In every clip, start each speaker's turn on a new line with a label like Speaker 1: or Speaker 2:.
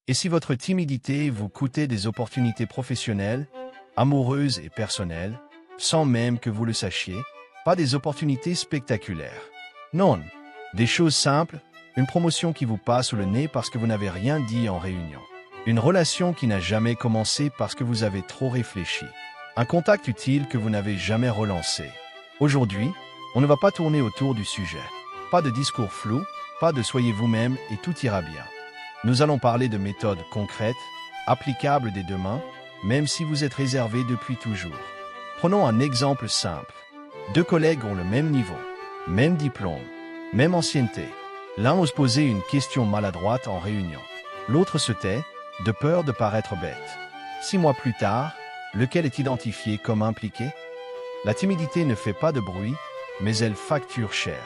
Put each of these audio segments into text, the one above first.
Speaker 1: Et si votre timidité vous coûtait des opportunités professionnelles, amoureuses et personnelles, sans même que vous le sachiez, pas des opportunités spectaculaires. Non, des choses simples, une promotion qui vous passe sous le nez parce que vous n'avez rien dit en réunion. Une relation qui n'a jamais commencé parce que vous avez trop réfléchi. Un contact utile que vous n'avez jamais relancé. Aujourd'hui, on ne va pas tourner autour du sujet. Pas de discours flou, pas de soyez vous-même et tout ira bien. Nous allons parler de méthodes concrètes, applicables dès demain, même si vous êtes réservé depuis toujours. Prenons un exemple simple. Deux collègues ont le même niveau, même diplôme, même ancienneté. L'un ose poser une question maladroite en réunion. L'autre se tait, de peur de paraître bête. 6 mois plus tard, lequel est identifié comme impliqué? La timidité ne fait pas de bruit, mais elle facture cher.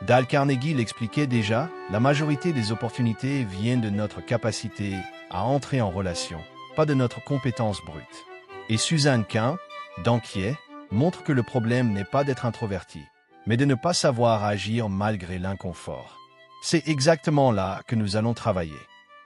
Speaker 1: Dale Carnegie l'expliquait déjà, la majorité des opportunités viennent de notre capacité à entrer en relation, pas de notre compétence brute. Et Suzanne Cain, d'Anquiet, montre que le problème n'est pas d'être introverti, mais de ne pas savoir agir malgré l'inconfort. C'est exactement là que nous allons travailler.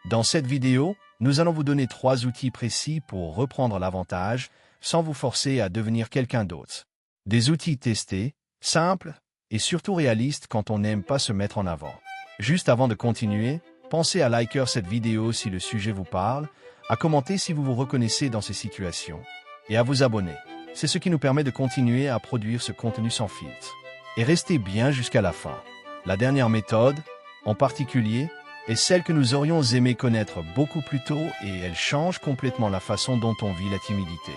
Speaker 1: Dans cette vidéo, nous allons vous donner 3 outils précis pour reprendre l'avantage sans vous forcer à devenir quelqu'un d'autre. Des outils testés, simples et surtout réalistes quand on n'aime pas se mettre en avant. Juste avant de continuer, pensez à liker cette vidéo si le sujet vous parle, à commenter si vous vous reconnaissez dans ces situations et à vous abonner. C'est ce qui nous permet de continuer à produire ce contenu sans filtre. Et restez bien jusqu'à la fin. La dernière méthode, en particulier, est celle que nous aurions aimé connaître beaucoup plus tôt et elle change complètement la façon dont on vit la timidité.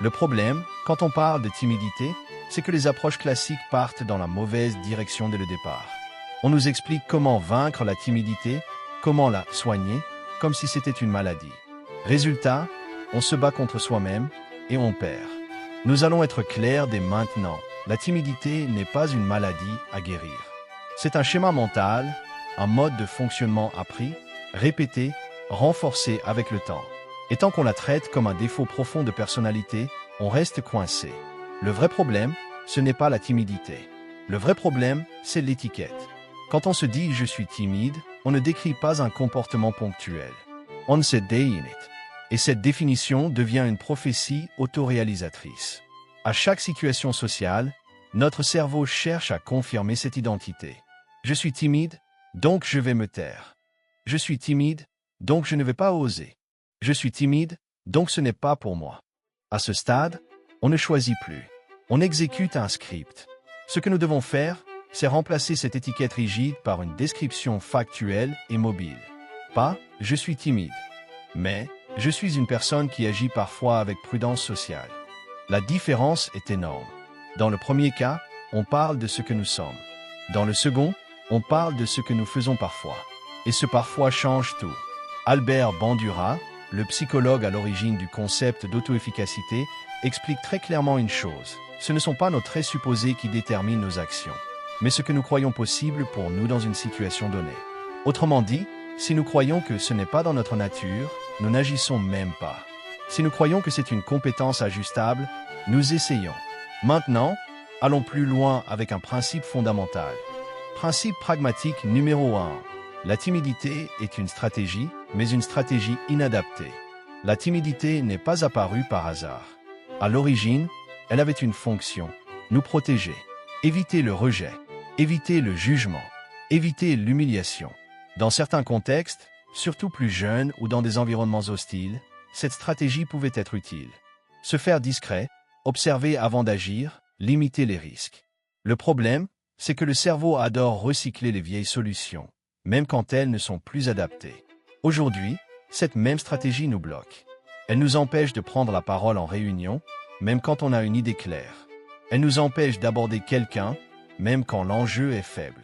Speaker 1: Le problème, quand on parle de timidité, c'est que les approches classiques partent dans la mauvaise direction dès le départ. On nous explique comment vaincre la timidité, comment la soigner, comme si c'était une maladie. Résultat, on se bat contre soi-même et on perd. Nous allons être clairs dès maintenant, la timidité n'est pas une maladie à guérir. C'est un schéma mental, un mode de fonctionnement appris, répété, renforcé avec le temps. Et tant qu'on la traite comme un défaut profond de personnalité, on reste coincé. Le vrai problème, ce n'est pas la timidité. Le vrai problème, c'est l'étiquette. Quand on se dit « je suis timide », on ne décrit pas un comportement ponctuel. On se définit. Et cette définition devient une prophétie autoréalisatrice. À chaque situation sociale, notre cerveau cherche à confirmer cette identité. Je suis timide, donc je vais me taire. Je suis timide, donc je ne vais pas oser. Je suis timide, donc ce n'est pas pour moi. À ce stade, on ne choisit plus. On exécute un script. Ce que nous devons faire, c'est remplacer cette étiquette rigide par une description factuelle et mobile. Pas « je suis timide », mais « je suis une personne qui agit parfois avec prudence sociale ». La différence est énorme. Dans le premier cas, on parle de ce que nous sommes. Dans le second, on parle de ce que nous faisons parfois. Et ce parfois change tout. Albert Bandura, le psychologue à l'origine du concept d'auto-efficacité, explique très clairement une chose. Ce ne sont pas nos traits supposés qui déterminent nos actions, mais ce que nous croyons possible pour nous dans une situation donnée. Autrement dit, si nous croyons que ce n'est pas dans notre nature, nous n'agissons même pas. Si nous croyons que c'est une compétence ajustable, nous essayons. Maintenant, allons plus loin avec un principe fondamental. Principe pragmatique numéro 1. La timidité est une stratégie, mais une stratégie inadaptée. La timidité n'est pas apparue par hasard. À l'origine, elle avait une fonction, nous protéger, éviter le rejet, éviter le jugement, éviter l'humiliation. Dans certains contextes, surtout plus jeunes ou dans des environnements hostiles, cette stratégie pouvait être utile. Se faire discret, observer avant d'agir, limiter les risques. Le problème, c'est que le cerveau adore recycler les vieilles solutions, même quand elles ne sont plus adaptées. Aujourd'hui, cette même stratégie nous bloque. Elle nous empêche de prendre la parole en réunion, même quand on a une idée claire. Elle nous empêche d'aborder quelqu'un, même quand l'enjeu est faible.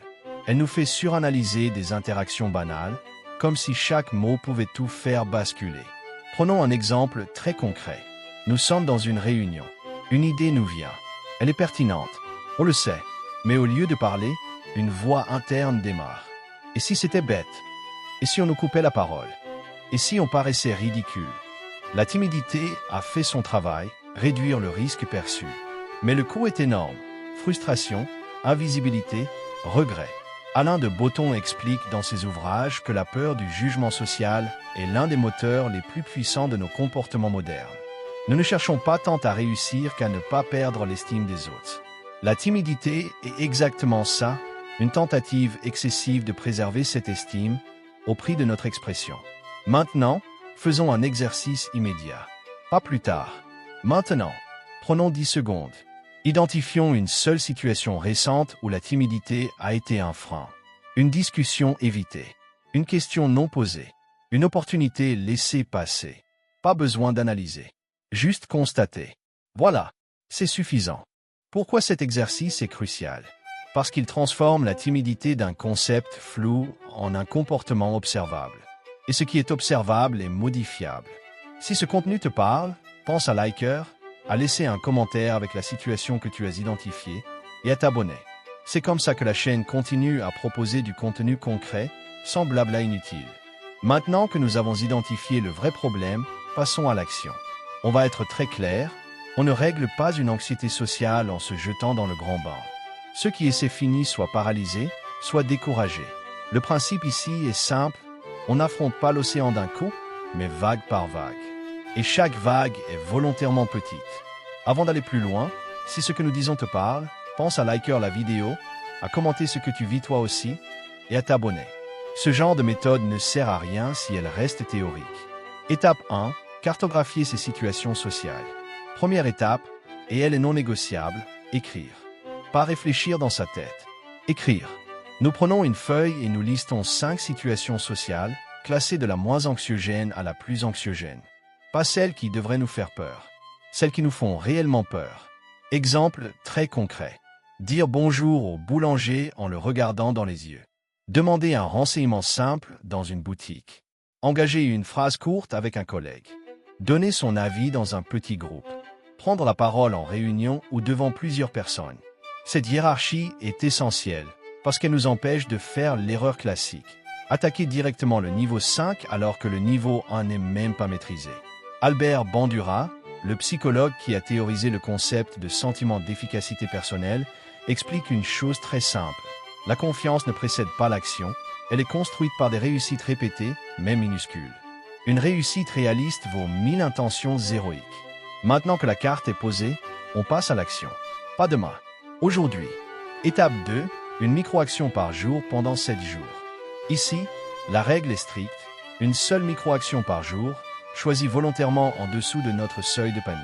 Speaker 1: Elle nous fait suranalyser des interactions banales, comme si chaque mot pouvait tout faire basculer. Prenons un exemple très concret. Nous sommes dans une réunion. Une idée nous vient. Elle est pertinente. On le sait. Mais au lieu de parler, une voix interne démarre. Et si c'était bête? Et si on nous coupait la parole? Et si on paraissait ridicule? La timidité a fait son travail, réduire le risque perçu. Mais le coût est énorme. Frustration, invisibilité, regret. Alain de Botton explique dans ses ouvrages que la peur du jugement social est l'un des moteurs les plus puissants de nos comportements modernes. Nous ne cherchons pas tant à réussir qu'à ne pas perdre l'estime des autres. La timidité est exactement ça, une tentative excessive de préserver cette estime au prix de notre expression. Maintenant, faisons un exercice immédiat. Pas plus tard. Maintenant. Prenons 10 secondes. Identifions une seule situation récente où la timidité a été un frein. Une discussion évitée. Une question non posée. Une opportunité laissée passer. Pas besoin d'analyser. Juste constater. Voilà. C'est suffisant. Pourquoi cet exercice est crucial? Parce qu'il transforme la timidité d'un concept flou en un comportement observable. Et ce qui est observable est modifiable. Si ce contenu te parle, pense à liker, à laisser un commentaire avec la situation que tu as identifiée et à t'abonner. C'est comme ça que la chaîne continue à proposer du contenu concret, sans blabla inutile. Maintenant que nous avons identifié le vrai problème, passons à l'action. On va être très clair, on ne règle pas une anxiété sociale en se jetant dans le grand bain. Ceux qui essaient finissent soit paralysés, soit découragés. Le principe ici est simple, on n'affronte pas l'océan d'un coup, mais vague par vague. Et chaque vague est volontairement petite. Avant d'aller plus loin, si ce que nous disons te parle, pense à liker la vidéo, à commenter ce que tu vis toi aussi, et à t'abonner. Ce genre de méthode ne sert à rien si elle reste théorique. Étape 1. Cartographier ces situations sociales. Première étape, et elle est non négociable, écrire. Pas réfléchir dans sa tête. Écrire. Nous prenons une feuille et nous listons 5 situations sociales, classées de la moins anxiogène à la plus anxiogène. Pas celles qui devraient nous faire peur. Celles qui nous font réellement peur. Exemple très concret. Dire bonjour au boulanger en le regardant dans les yeux. Demander un renseignement simple dans une boutique. Engager une phrase courte avec un collègue. Donner son avis dans un petit groupe. Prendre la parole en réunion ou devant plusieurs personnes. Cette hiérarchie est essentielle parce qu'elle nous empêche de faire l'erreur classique. Attaquer directement le niveau 5 alors que le niveau 1 n'est même pas maîtrisé. Albert Bandura, le psychologue qui a théorisé le concept de sentiment d'efficacité personnelle, explique une chose très simple. La confiance ne précède pas l'action, elle est construite par des réussites répétées, même minuscules. Une réussite réaliste vaut 1000 intentions héroïques. Maintenant que la carte est posée, on passe à l'action. Pas demain. Aujourd'hui. Étape 2, une micro-action par jour pendant 7 jours. Ici, la règle est stricte, une seule micro-action par jour, choisie volontairement en dessous de notre seuil de panique.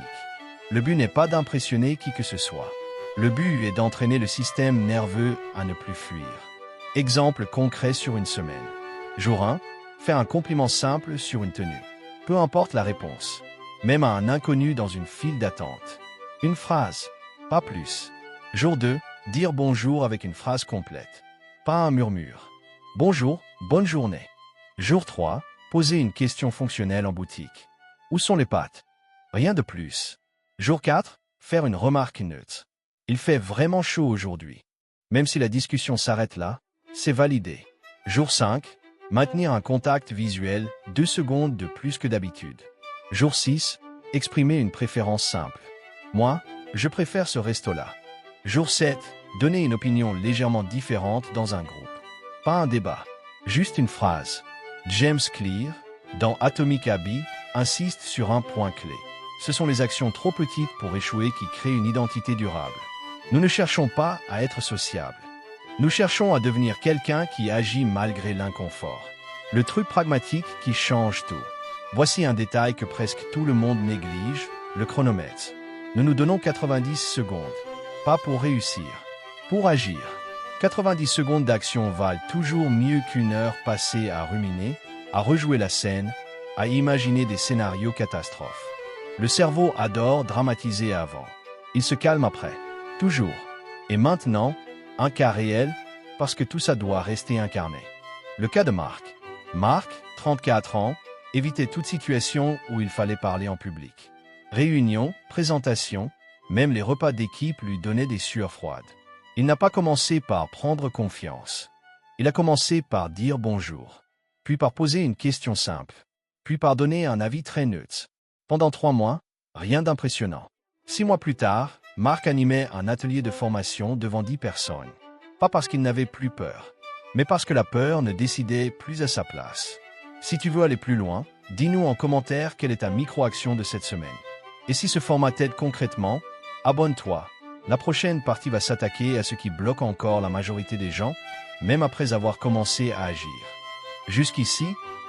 Speaker 1: Le but n'est pas d'impressionner qui que ce soit. Le but est d'entraîner le système nerveux à ne plus fuir. Exemple concret sur une semaine. Jour 1, faire un compliment simple sur une tenue. Peu importe la réponse. Même à un inconnu dans une file d'attente. Une phrase, pas plus. Jour 2, dire bonjour avec une phrase complète. Pas un murmure. Bonjour, bonne journée. Jour 3, poser une question fonctionnelle en boutique. Où sont les pâtes? Rien de plus. Jour 4, faire une remarque neutre. Il fait vraiment chaud aujourd'hui. Même si la discussion s'arrête là, c'est validé. Jour 5, maintenir un contact visuel 2 secondes de plus que d'habitude. Jour 6, exprimer une préférence simple. Moi, je préfère ce resto-là. Jour 7, donner une opinion légèrement différente dans un groupe. Pas un débat, juste une phrase. James Clear, dans Atomic Habits, insiste sur un point clé. Ce sont les actions trop petites pour échouer qui créent une identité durable. Nous ne cherchons pas à être sociables. Nous cherchons à devenir quelqu'un qui agit malgré l'inconfort. Le truc pragmatique qui change tout. Voici un détail que presque tout le monde néglige, le chronomètre. Nous nous donnons 90 secondes. Pas pour réussir, pour agir. 90 secondes d'action valent toujours mieux qu'une heure passée à ruminer, à rejouer la scène, à imaginer des scénarios catastrophes. Le cerveau adore dramatiser avant. Il se calme après. Toujours. Et maintenant, un cas réel, parce que tout ça doit rester incarné. Le cas de Marc. Marc, 34 ans, évitait toute situation où il fallait parler en public. Réunion, présentation, même les repas d'équipe lui donnaient des sueurs froides. Il n'a pas commencé par prendre confiance. Il a commencé par dire bonjour, puis par poser une question simple, puis par donner un avis très neutre. Pendant 3 mois, rien d'impressionnant. 6 mois plus tard, Marc animait un atelier de formation devant 10 personnes. Pas parce qu'il n'avait plus peur, mais parce que la peur ne décidait plus à sa place. Si tu veux aller plus loin, dis-nous en commentaire quelle est ta micro-action de cette semaine. Et si ce format t'aide concrètement, abonne-toi. La prochaine partie va s'attaquer à ce qui bloque encore la majorité des gens, même après avoir commencé à agir. Jusqu'ici,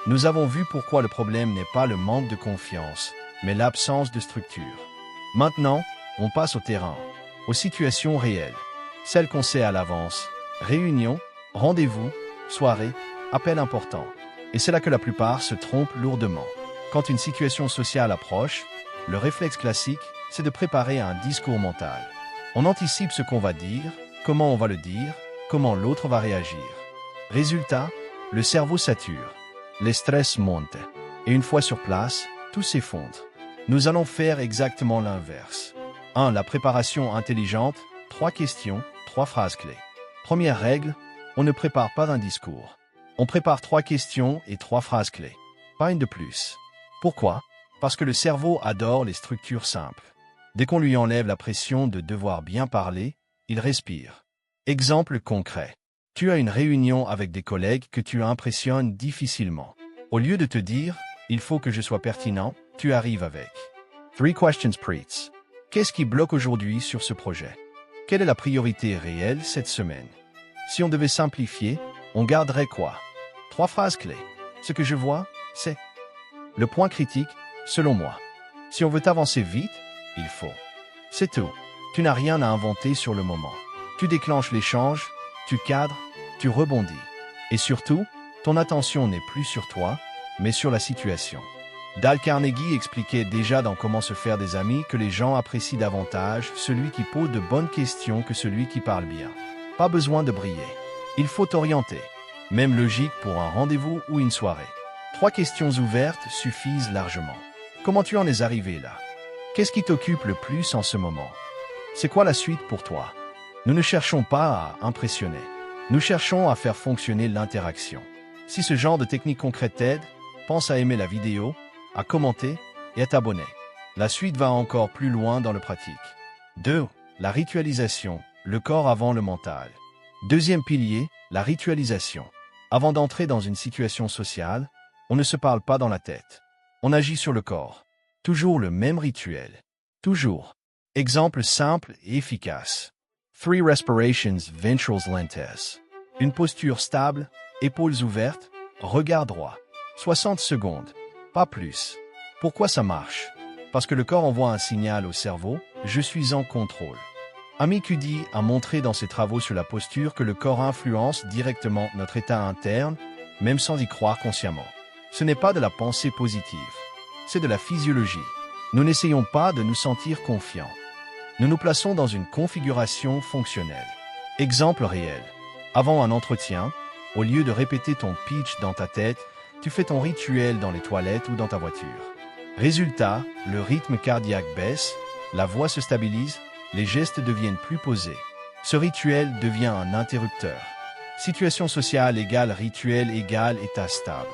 Speaker 1: nous avons vu pourquoi le problème n'est pas le manque de confiance, mais l'absence de structure. Maintenant, on passe au terrain, aux situations réelles, celles qu'on sait à l'avance, réunion, rendez-vous, soirée, appel important. Et c'est là que la plupart se trompent lourdement. Quand une situation sociale approche, le réflexe classique, c'est de préparer un discours mental. On anticipe ce qu'on va dire, comment on va le dire, comment l'autre va réagir. Résultat, le cerveau sature, les stress montent, et une fois sur place, tout s'effondre. Nous allons faire exactement l'inverse. 1. La préparation intelligente, 3 questions, 3 phrases clés. Première règle, on ne prépare pas un discours. On prépare 3 questions et 3 phrases clés. Pas une de plus. Pourquoi? Parce que le cerveau adore les structures simples. Dès qu'on lui enlève la pression de devoir bien parler, il respire. Exemple concret. Tu as une réunion avec des collègues que tu impressionnes difficilement. Au lieu de te dire « il faut que je sois pertinent », tu arrives avec 3 questions preets. Qu'est-ce qui bloque aujourd'hui sur ce projet? Quelle est la priorité réelle cette semaine? Si on devait simplifier, on garderait quoi? 3 phrases clés. Ce que je vois, c'est le point critique, selon moi. Si on veut avancer vite, il faut. C'est tout. Tu n'as rien à inventer sur le moment. Tu déclenches l'échange, tu cadres, tu rebondis. Et surtout, ton attention n'est plus sur toi, mais sur la situation. Dale Carnegie expliquait déjà dans Comment se faire des amis que les gens apprécient davantage celui qui pose de bonnes questions que celui qui parle bien. Pas besoin de briller. Il faut t'orienter. Même logique pour un rendez-vous ou une soirée. 3 questions ouvertes suffisent largement. Comment tu en es arrivé là? Qu'est-ce qui t'occupe le plus en ce moment? C'est quoi la suite pour toi? Nous ne cherchons pas à impressionner. Nous cherchons à faire fonctionner l'interaction. Si ce genre de technique concrète t'aide, pense à aimer la vidéo, à commenter et à t'abonner. La suite va encore plus loin dans le pratique. 2. La ritualisation, le corps avant le mental. Deuxième pilier, la ritualisation. Avant d'entrer dans une situation sociale, on ne se parle pas dans la tête. On agit sur le corps. Toujours le même rituel. Toujours. Exemple simple et efficace. 3 respirations ventrales lentes. Une posture stable, épaules ouvertes, regard droit. 60 secondes. Pas plus. Pourquoi ça marche? Parce que le corps envoie un signal au cerveau, je suis en contrôle. Amy Cuddy a montré dans ses travaux sur la posture que le corps influence directement notre état interne, même sans y croire consciemment. Ce n'est pas de la pensée positive, c'est de la physiologie. Nous n'essayons pas de nous sentir confiants. Nous nous plaçons dans une configuration fonctionnelle. Exemple réel. Avant un entretien, au lieu de répéter ton pitch dans ta tête, tu fais ton rituel dans les toilettes ou dans ta voiture. Résultat, le rythme cardiaque baisse, la voix se stabilise, les gestes deviennent plus posés. Ce rituel devient un interrupteur. Situation sociale égale rituel égale état stable.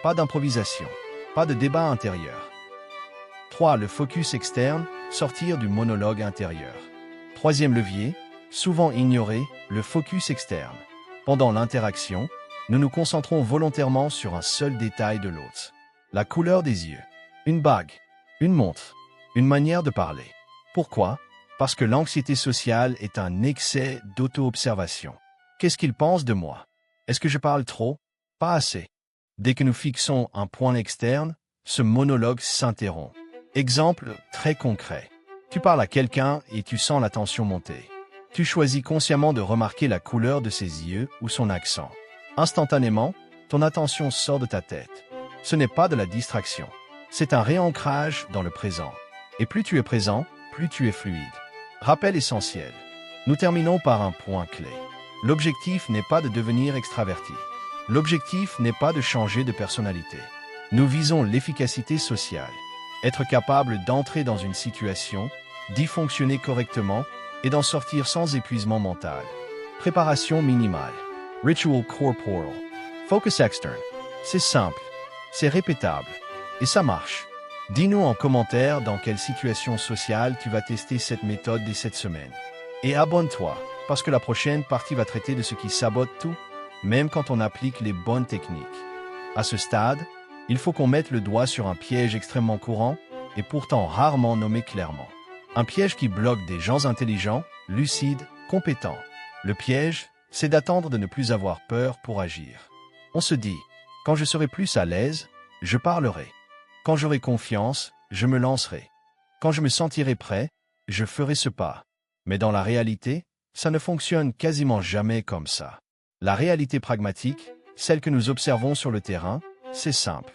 Speaker 1: Pas d'improvisation, pas de débat intérieur. 3. Le focus externe, sortir du monologue intérieur. Troisième levier, souvent ignoré, le focus externe. Pendant l'interaction, nous nous concentrons volontairement sur un seul détail de l'autre. La couleur des yeux, une bague, une montre, une manière de parler. Pourquoi? Parce que l'anxiété sociale est un excès d'auto-observation. Qu'est-ce qu'il pense de moi? Est-ce que je parle trop? Pas assez. Dès que nous fixons un point externe, ce monologue s'interrompt. Exemple très concret. Tu parles à quelqu'un et tu sens la tension monter. Tu choisis consciemment de remarquer la couleur de ses yeux ou son accent. Instantanément, ton attention sort de ta tête. Ce n'est pas de la distraction. C'est un réancrage dans le présent. Et plus tu es présent, plus tu es fluide. Rappel essentiel. Nous terminons par un point clé. L'objectif n'est pas de devenir extraverti. L'objectif n'est pas de changer de personnalité. Nous visons l'efficacité sociale. Être capable d'entrer dans une situation, d'y fonctionner correctement et d'en sortir sans épuisement mental. Préparation minimale. Ritual corporal. Focus externe. C'est simple, c'est répétable et ça marche. Dis-nous en commentaire dans quelle situation sociale tu vas tester cette méthode dès cette semaine. Et abonne-toi, parce que la prochaine partie va traiter de ce qui sabote tout. même quand on applique les bonnes techniques. À ce stade, il faut qu'on mette le doigt sur un piège extrêmement courant et pourtant rarement nommé clairement. Un piège qui bloque des gens intelligents, lucides, compétents. Le piège, c'est d'attendre de ne plus avoir peur pour agir. On se dit, quand je serai plus à l'aise, je parlerai. Quand j'aurai confiance, je me lancerai. Quand je me sentirai prêt, je ferai ce pas. Mais dans la réalité, ça ne fonctionne quasiment jamais comme ça. La réalité pragmatique, celle que nous observons sur le terrain, c'est simple.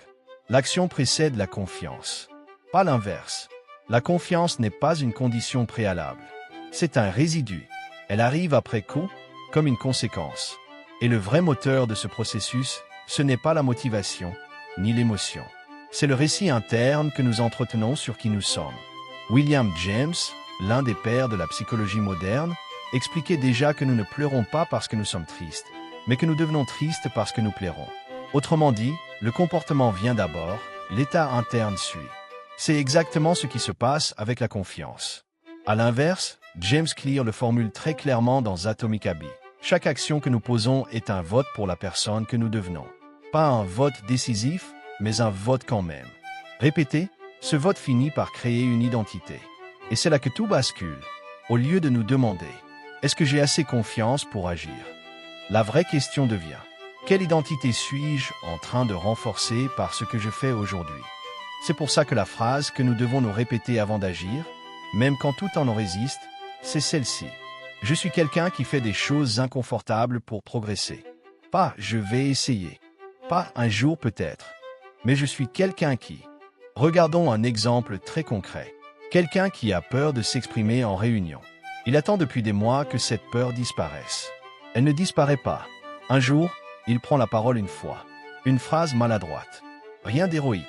Speaker 1: L'action précède la confiance. Pas l'inverse. La confiance n'est pas une condition préalable. C'est un résidu. Elle arrive après coup, comme une conséquence. Et le vrai moteur de ce processus, ce n'est pas la motivation, ni l'émotion. C'est le récit interne que nous entretenons sur qui nous sommes. William James, l'un des pères de la psychologie moderne, expliquait déjà que nous ne pleurons pas parce que nous sommes tristes, mais que nous devenons tristes parce que nous plairons. Autrement dit, le comportement vient d'abord, l'état interne suit. C'est exactement ce qui se passe avec la confiance. À l'inverse, James Clear le formule très clairement dans Atomic Habits. Chaque action que nous posons est un vote pour la personne que nous devenons. Pas un vote décisif, mais un vote quand même. Répétez, ce vote finit par créer une identité. Et c'est là que tout bascule. Au lieu de nous demander « Est-ce que j'ai assez confiance pour agir ?» La vraie question devient « Quelle identité suis-je en train de renforcer par ce que je fais aujourd'hui ?» C'est pour ça que la phrase que nous devons nous répéter avant d'agir, même quand tout en nous résiste, c'est celle-ci. Je suis quelqu'un qui fait des choses inconfortables pour progresser. Pas « je vais essayer ». Pas « un jour peut-être ». Mais je suis quelqu'un qui... Regardons un exemple très concret. Quelqu'un qui a peur de s'exprimer en réunion. Il attend depuis des mois que cette peur disparaisse. Elle ne disparaît pas. Un jour, il prend la parole une fois. Une phrase maladroite. Rien d'héroïque.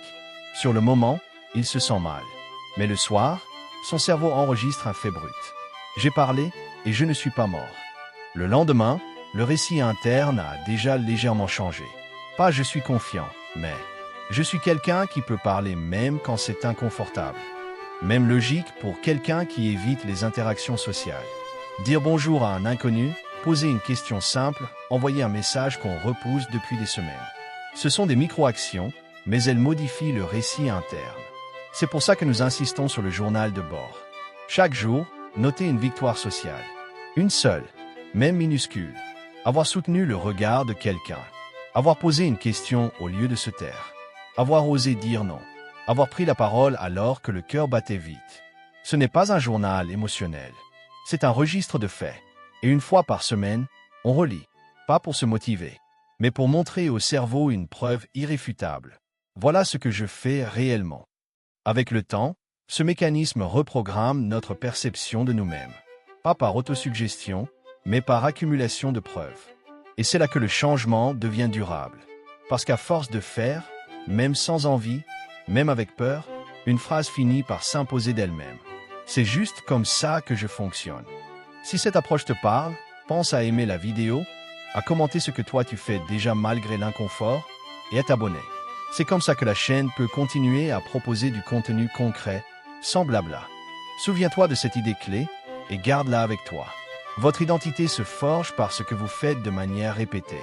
Speaker 1: Sur le moment, il se sent mal. Mais le soir, son cerveau enregistre un fait brut. J'ai parlé et je ne suis pas mort. Le lendemain, le récit interne a déjà légèrement changé. Pas je suis confiant, mais je suis quelqu'un qui peut parler même quand c'est inconfortable. Même logique pour quelqu'un qui évite les interactions sociales. Dire bonjour à un inconnu, poser une question simple, envoyer un message qu'on repousse depuis des semaines. Ce sont des micro-actions, mais elles modifient le récit interne. C'est pour ça que nous insistons sur le journal de bord. Chaque jour, notez une victoire sociale. Une seule, même minuscule. Avoir soutenu le regard de quelqu'un. Avoir posé une question au lieu de se taire. Avoir osé dire non. Avoir pris la parole alors que le cœur battait vite. Ce n'est pas un journal émotionnel. C'est un registre de faits. Et une fois par semaine, on relit. Pas pour se motiver, mais pour montrer au cerveau une preuve irréfutable. Voilà ce que je fais réellement. Avec le temps, ce mécanisme reprogramme notre perception de nous-mêmes. Pas par autosuggestion, mais par accumulation de preuves. Et c'est là que le changement devient durable. Parce qu'à force de faire, même sans envie, même avec peur, une phrase finit par s'imposer d'elle-même. C'est juste comme ça que je fonctionne. Si cette approche te parle, pense à aimer la vidéo, à commenter ce que toi tu fais déjà malgré l'inconfort, et à t'abonner. C'est comme ça que la chaîne peut continuer à proposer du contenu concret, sans blabla. Souviens-toi de cette idée clé et garde-la avec toi. Votre identité se forge par ce que vous faites de manière répétée.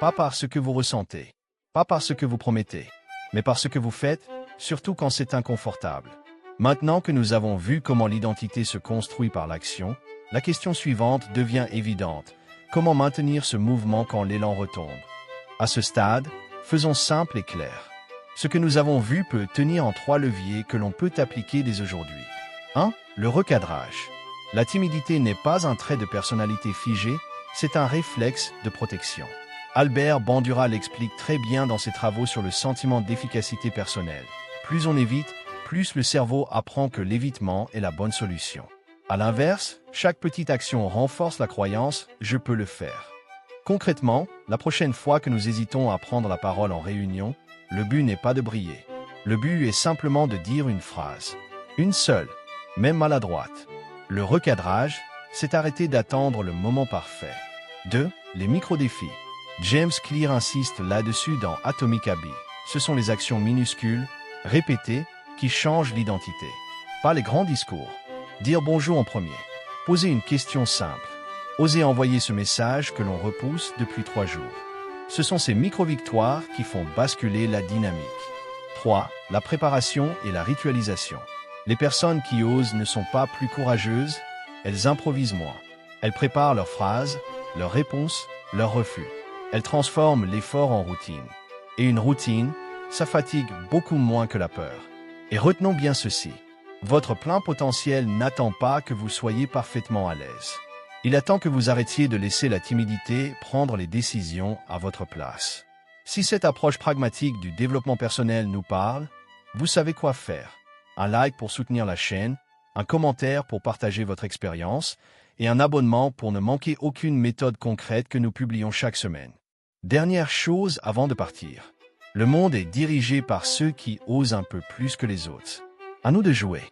Speaker 1: Pas par ce que vous ressentez, pas par ce que vous promettez, mais par ce que vous faites, surtout quand c'est inconfortable. Maintenant que nous avons vu comment l'identité se construit par l'action, la question suivante devient évidente. Comment maintenir ce mouvement quand l'élan retombe? À ce stade, faisons simple et clair. Ce que nous avons vu peut tenir en 3 leviers que l'on peut appliquer dès aujourd'hui. 1. Le recadrage. La timidité n'est pas un trait de personnalité figé, c'est un réflexe de protection. Albert Bandura l'explique très bien dans ses travaux sur le sentiment d'efficacité personnelle. Plus on évite, plus le cerveau apprend que l'évitement est la bonne solution. À l'inverse, chaque petite action renforce la croyance « je peux le faire ». Concrètement, la prochaine fois que nous hésitons à prendre la parole en réunion, le but n'est pas de briller. Le but est simplement de dire une phrase. Une seule, même maladroite. Le recadrage, c'est arrêter d'attendre le moment parfait. 2. Les micro-défis. James Clear insiste là-dessus dans Atomic Habits. Ce sont les actions minuscules, répétées, qui changent l'identité. Pas les grands discours. Dire bonjour en premier. Poser une question simple. Oser envoyer ce message que l'on repousse depuis 3 jours. Ce sont ces micro-victoires qui font basculer la dynamique. 3. La préparation et la ritualisation. Les personnes qui osent ne sont pas plus courageuses, elles improvisent moins. Elles préparent leurs phrases, leurs réponses, leurs refus. Elles transforment l'effort en routine. Et une routine, ça fatigue beaucoup moins que la peur. Et retenons bien ceci. Votre plein potentiel n'attend pas que vous soyez parfaitement à l'aise. Il attend que vous arrêtiez de laisser la timidité prendre les décisions à votre place. Si cette approche pragmatique du développement personnel nous parle, vous savez quoi faire. Un like pour soutenir la chaîne, un commentaire pour partager votre expérience et un abonnement pour ne manquer aucune méthode concrète que nous publions chaque semaine. Dernière chose avant de partir. Le monde est dirigé par ceux qui osent un peu plus que les autres. À nous de jouer.